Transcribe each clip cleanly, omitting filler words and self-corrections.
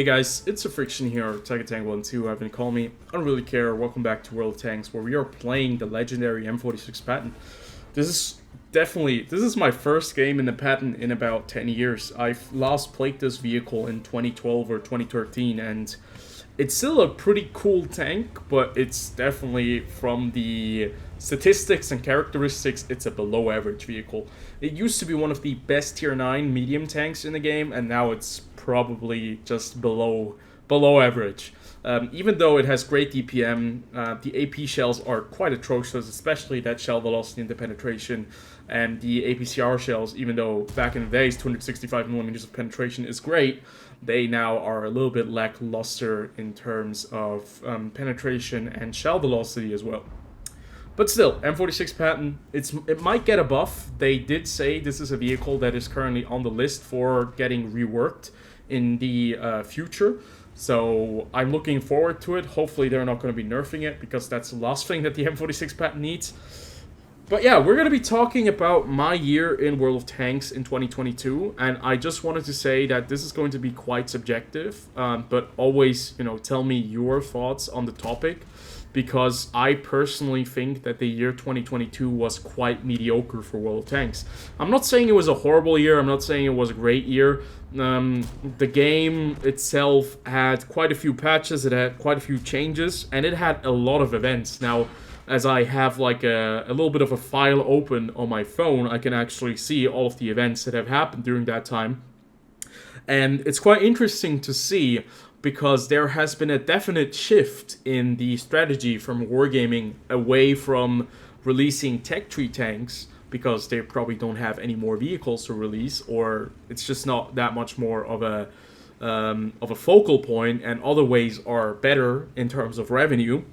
Hey guys, it's TheFrXion here, Tank12, I've been calling me. I don't really care. Welcome back to World of Tanks, where we are playing the legendary M46 pattern. This is my first game in the pattern in about 10 years. I've last played this vehicle in 2012 or 2013, and it's still a pretty cool tank, but it's definitely, from the statistics and characteristics, it's a below average vehicle. It used to be one of the best tier 9 medium tanks in the game, and now it's probably just below average. Even though it has great DPM, the AP shells are quite atrocious, especially that shell velocity into penetration, and the APCR shells, even though back in the days 265mm of penetration is great, they now are a little bit lackluster in terms of penetration and shell velocity as well. But still, M46 pattern, it might get a buff. They did say this is a vehicle that is currently on the list for getting reworked in the future. So I'm looking forward to it. Hopefully they're not going to be nerfing it, because that's the last thing that the M46 pattern needs. But yeah, we're going to be talking about my year in World of Tanks in 2022, and I just wanted to say that this is going to be quite subjective, but always, tell me your thoughts on the topic, because I personally think that the year 2022 was quite mediocre for World of Tanks. I'm not saying it was a horrible year, I'm not saying it was a great year. The game itself had quite a few patches, it had quite a few changes, and it had a lot of events. Now, as I have like a little bit of a file open on my phone, I can actually see all of the events that have happened during that time. And it's quite interesting to see, because there has been a definite shift in the strategy from wargaming away from releasing tech tree tanks, because they probably don't have any more vehicles to release, or it's just not that much more of a focal point, and other ways are better in terms of revenue.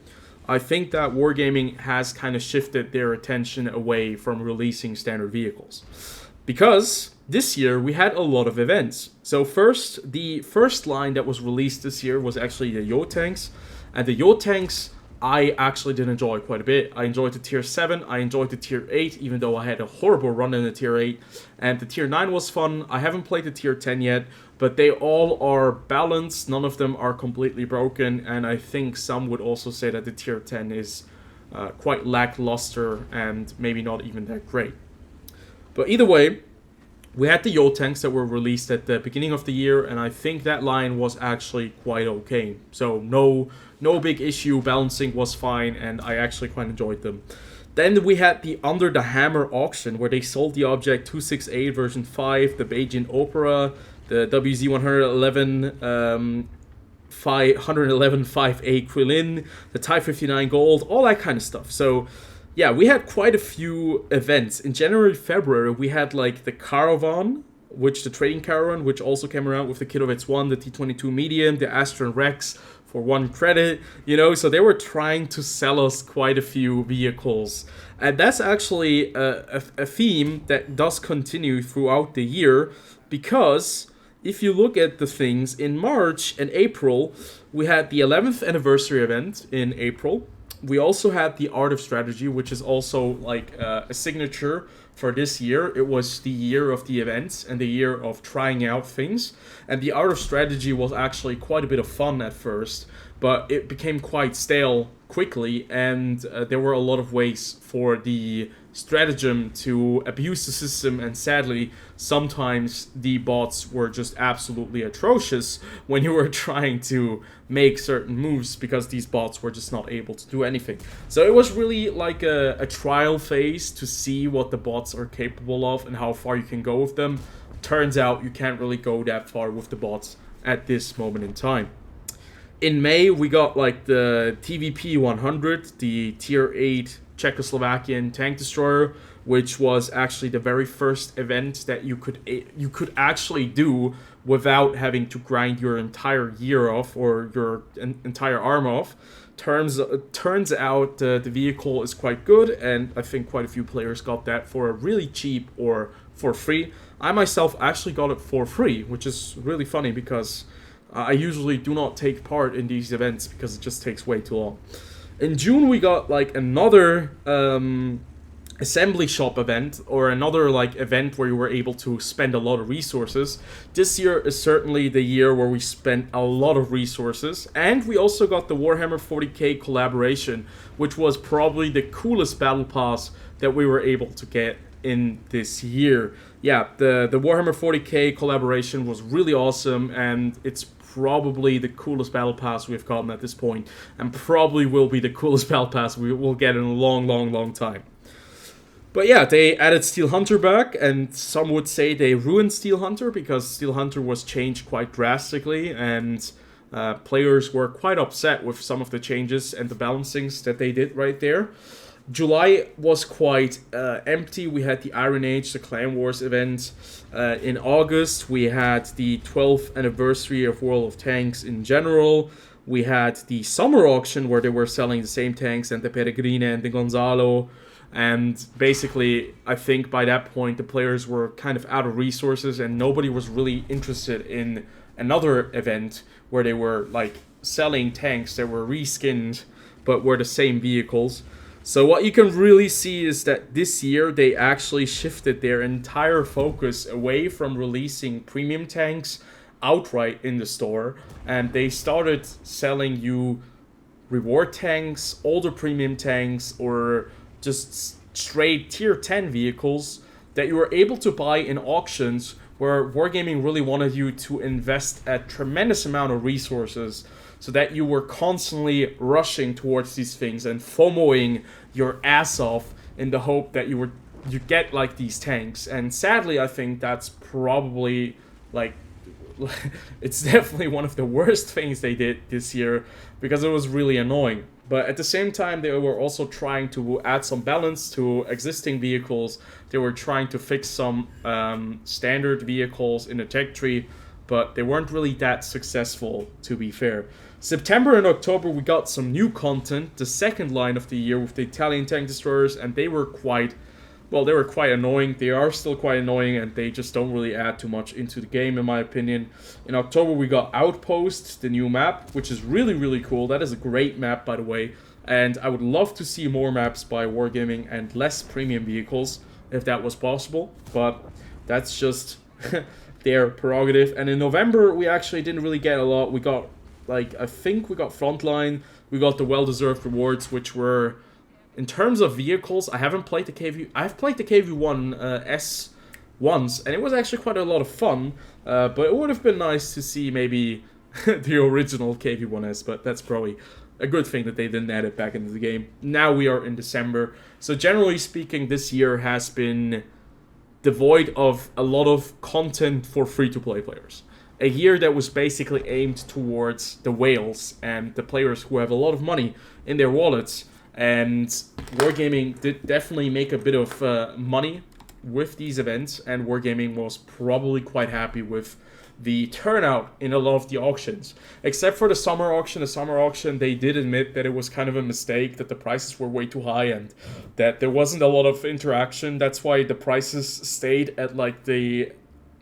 I think that wargaming has kind of shifted their attention away from releasing standard vehicles, because this year we had a lot of events. So the first line that was released this year was actually the Yacht tanks, and the Yacht tanks I actually did enjoy quite a bit. I enjoyed the tier 7, I enjoyed the tier 8, even though I had a horrible run in the tier 8, and the tier 9 was fun. I haven't played the tier 10 yet, but they all are balanced, none of them are completely broken, and I think some would also say that the tier 10 is quite lackluster and maybe not even that great. But either way, we had the Yacht tanks that were released at the beginning of the year, and I think that line was actually quite okay. So no big issue, balancing was fine, and I actually quite enjoyed them. Then we had the Under the Hammer auction, where they sold the Object 268 version 5, the Beijing Opera, the WZ-111 5A Krillin, the Type 59 Gold, all that kind of stuff. So yeah, we had quite a few events. In January, February, we had like the Caravan, the trading caravan, which also came around with the Kidovets 1, the T-22 Medium, the Astron Rex for 1 credit, so they were trying to sell us quite a few vehicles. And that's actually a theme that does continue throughout the year, because if you look at the things, in March and April, we had the 11th anniversary event in April. We also had the Art of Strategy, which is also like a signature for this year. It was the year of the events and the year of trying out things. And the Art of Strategy was actually quite a bit of fun at first, but it became quite stale quickly, and there were a lot of ways for the stratagem to abuse the system, and sadly, sometimes the bots were just absolutely atrocious when you were trying to make certain moves, because these bots were just not able to do anything. So it was really like a trial phase to see what the bots are capable of and how far you can go with them. Turns out you can't really go that far with the bots at this moment in time. In May, we got like the TVP 100, the tier 8 Czechoslovakian tank destroyer, which was actually the very first event that you could actually do without having to grind your entire year off, or your entire arm off. Turns out the vehicle is quite good, and I think quite a few players got that for a really cheap or for free. I myself actually got it for free, which is really funny, because I usually do not take part in these events because it just takes way too long. In June, we got like another assembly shop event or another like event where you were able to spend a lot of resources. This year is certainly the year where we spent a lot of resources, and we also got the Warhammer 40k collaboration, which was probably the coolest battle pass that we were able to get in this year. Yeah, the Warhammer 40k collaboration was really awesome, and it's probably the coolest battle pass we've gotten at this point, and probably will be the coolest battle pass we will get in a long time. But yeah, they added Steel Hunter back, and some would say they ruined Steel Hunter because Steel Hunter was changed quite drastically, and players were quite upset with some of the changes and the balancings that they did right there. July was quite empty. We had the Iron Age, the Clan Wars event. In August, we had the 12th anniversary of World of Tanks in general. We had the summer auction where they were selling the same tanks and the Peregrine and the Gonzalo. And basically, I think by that point, the players were kind of out of resources and nobody was really interested in another event where they were like selling tanks that were reskinned but were the same vehicles. So what you can really see is that this year they actually shifted their entire focus away from releasing premium tanks outright in the store, and they started selling you reward tanks, older premium tanks, or just straight tier 10 vehicles that you were able to buy in auctions where Wargaming really wanted you to invest a tremendous amount of resources so that you were constantly rushing towards these things and FOMOing your ass off in the hope that you get like these tanks. And sadly, I think that's probably like it's definitely one of the worst things they did this year because it was really annoying. But at the same time, they were also trying to add some balance to existing vehicles. They were trying to fix some standard vehicles in the tech tree, but they weren't really that successful, to be fair. September and October, we got some new content, the second line of the year with the Italian tank destroyers, and they were quite annoying. They are still quite annoying, and they just don't really add too much into the game, in my opinion. In October, we got Outpost, the new map, which is really cool. That is a great map, by the way. And I would love to see more maps by Wargaming and less premium vehicles, if that was possible. But that's just their prerogative. And in November, we actually didn't really get a lot. We got, I think we got Frontline. We got the well-deserved rewards, which were... In terms of vehicles, I haven't played the KV... I've played the KV-1 S once, and it was actually quite a lot of fun. But it would have been nice to see maybe the original KV-1S, but that's probably a good thing that they didn't add it back into the game. Now we are in December. So generally speaking, this year has been devoid of a lot of content for free-to-play players. A year that was basically aimed towards the whales and the players who have a lot of money in their wallets. And Wargaming did definitely make a bit of money with these events, and Wargaming was probably quite happy with the turnout in a lot of the auctions. Except for the summer auction, they did admit that it was kind of a mistake, that the prices were way too high and that there wasn't a lot of interaction. That's why the prices stayed at like the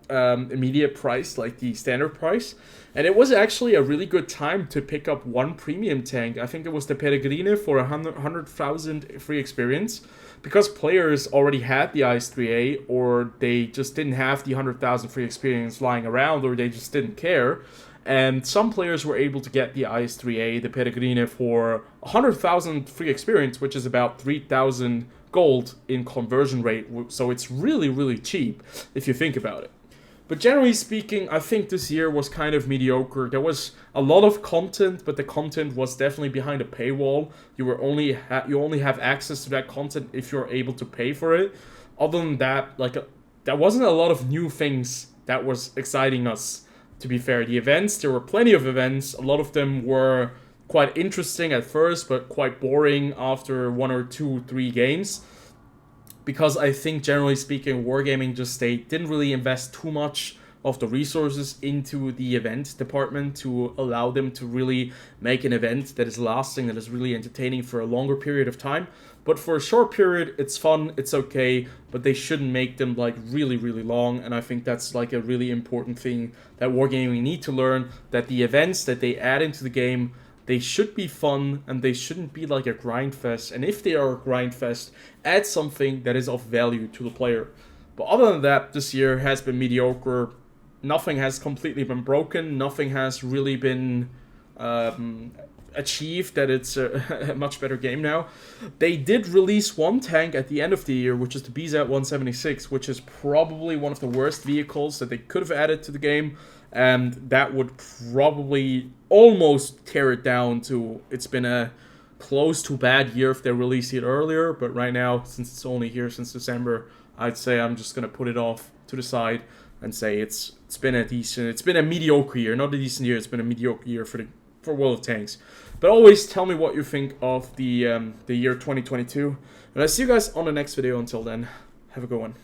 immediate price, like the standard price. And it was actually a really good time to pick up one premium tank. I think it was the Peregrine for 100,000 free experience, because players already had the IS-3A, or they just didn't have the 100,000 free experience lying around, or they just didn't care. And some players were able to get the IS-3A, the Peregrine, for 100,000 free experience, which is about 3,000 gold in conversion rate. So it's really cheap if you think about it. But generally speaking, I think this year was kind of mediocre. There was a lot of content, but the content was definitely behind a paywall. You only have access to that content if you're able to pay for it. Other than that, there wasn't a lot of new things that was exciting us, to be fair. The events, there were plenty of events. A lot of them were quite interesting at first, but quite boring after 1 or 2, 3 games. Because I think, generally speaking, Wargaming they didn't really invest too much of the resources into the event department to allow them to really make an event that is lasting, that is really entertaining for a longer period of time. But for a short period, it's fun, it's okay, but they shouldn't make them really long. And I think that's a really important thing that Wargaming need to learn, that the events that they add into the game They should be fun, and they shouldn't be like a grind fest. And if they are a grind fest, add something that is of value to the player. But other than that, this year has been mediocre. Nothing has completely been broken. Nothing has really been achieved that it's a much better game now. They did release one tank at the end of the year, which is the BZ-176, which is probably one of the worst vehicles that they could have added to the game, and that would probably almost tear it down to, it's been a close to bad year if they released it earlier, but right now, since it's only here since December, I'd say I'm just going to put it off to the side and say it's been a mediocre year, not a decent year, it's been a mediocre year for World of Tanks. But always tell me what you think of the year 2022. And I'll see you guys on the next video. Until then, have a good one.